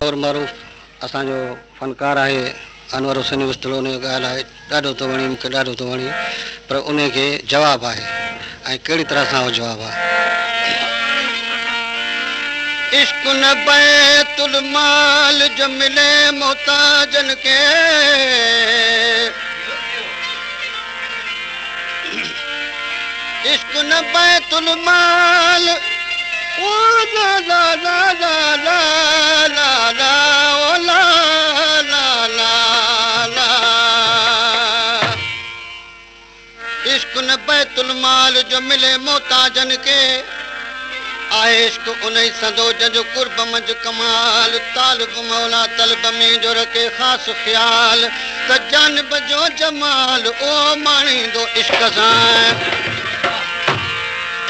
और मारूफ असांजो फनकार आहे अनवर हुसैन वस्तलो ने ॻाल्हि आहे ॾाढो थो वणे मूंखे ॾाढो थो वणे पर उन खे जवाबु आहे ऐं कहिड़ी तरह सां उहो जवाबु आहे। इश्क न बैतुल माल जो मिले मोहताजन के इश्क न बैतुल माल ओ ला ला ला ला ला ला ला ओ ला ला ला ला इश्क न बैतुल माल जो मिले मोहताजन के आहे इश्क उन संदो जो कुर्ब मंझ कमाल तालिब मौला तलब में जो रखे ख़ासि ख़्याल त जानब जो जमाल ओ माणींदो इश्क सां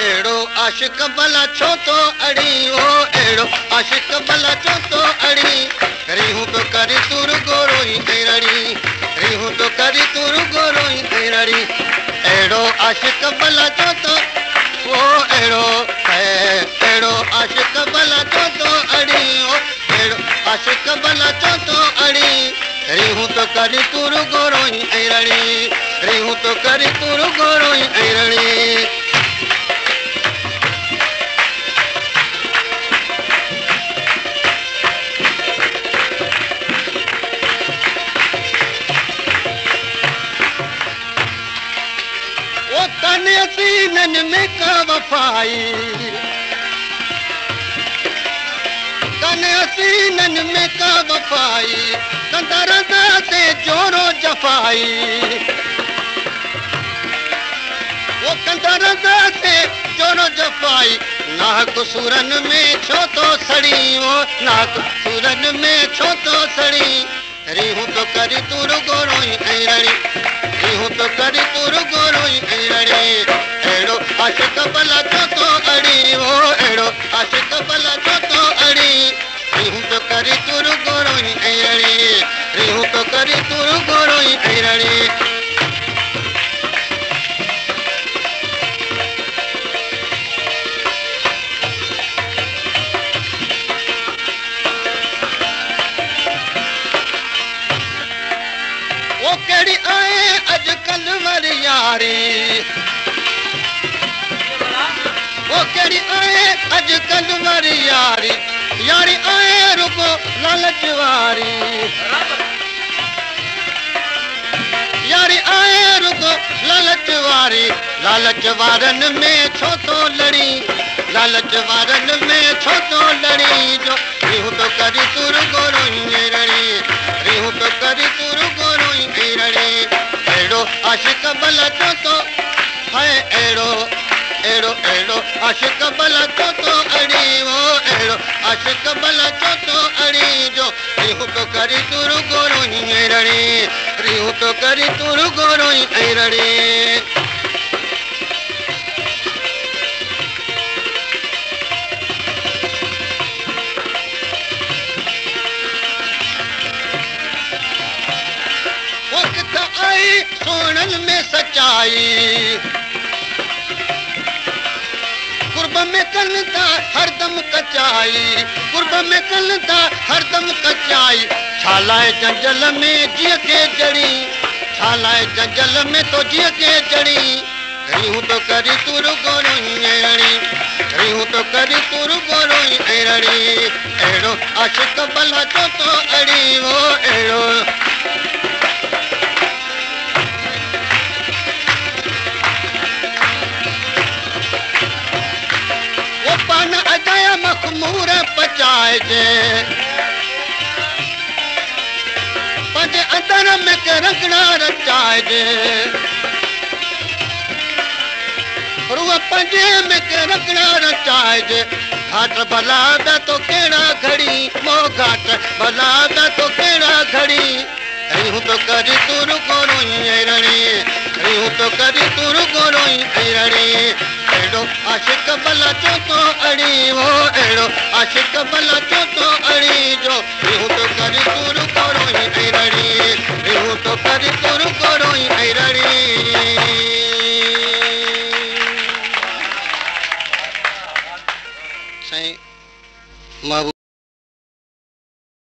एड़ो आशिक भला छो तो अड़ी ओ एड़ो आशिक भला छो तो अड़ी रीहूं तो करी तुर गोरोई रड़ी रीहूं तो करी तुर गोरोई रड़ी एड़ो आशिक भला छो तो ओ एड़ो है एड़ो आशिक भला छो तो अड़ी ओ एड़ो आशिक भला छो तो अड़ी रीहूं तो करी तुर गोरोई रड़ी रीहूं तो करी तुर गोरोई रड़ी सीनन में का वफाई कन सीनन में का वफाई कंदर से जोरो जफाई वो कंदर से जोरो जफाई नाक सूरन में छो तो सड़ी वो नाक सूरन में छो तो सड़ी रीहूं तो करी तुर गोरोई रड़ी रीहूं तो करी तुर गोरोई रड़ी एड़ो आशिक भला छो तो अड़ी ओ एड़ो आशिक भला छो तो अड़ी रीहूं तो करी तुर गोरोई रड़ी रीहूं तो करी तुर गोरोई रड़ी केड़ी आए अजकल वाली यारी वो केड़ी आए अजकल वाली यारी यारी आए रुको लालच वारी यारी आए रुको लालच वारी लालच वारन में छो तो लड़ी लालच वारन में छो तो लड़ी जो रीहूं तो करी तुर गोरोई रड़ी रीहूं तो करी तुर गोरोई रड़ी एड़ो आशिक भला छो तो है एड़ो एड़ो एड़ो आशिक भला छो तो अड़ी वो एड़ो आशिक भला छो तो अड़ी जो रीहूं तो करी तुर गोरोई रड़ी रीहूं तो करी तुर गोरोई रड़ी सोनन में सच्चाई कुर्ब में कलता हरदम कचाई कुर्ब में कलता हरदम कचाई छालाए जंजल में जिय के जड़ी छालाए जंजल में तो जिय के जड़ी रीहूं तो करी तुर गोरोई रड़ी रीहूं तो करी तुर गोरोई रड़ी एड़ो आशिक भला छो तो अड़ी वो एड़ो पान अजाया मखमूर पचाए जे पंज अंदर में के रंगना रचाए जे रुआ पंजे में के रंगना रचाए जे घाट भला दा तो केड़ा घड़ी मो घाट भला दा तो केड़ा घड़ी रीहूं तो करी तुर गोरोई रड़ी रीहूं तो करी तुर गोरोई रड़ी एड़ो आशिक भला छो तो अड़ी वो एड़ो आशिक भला छो तो अड़ी जो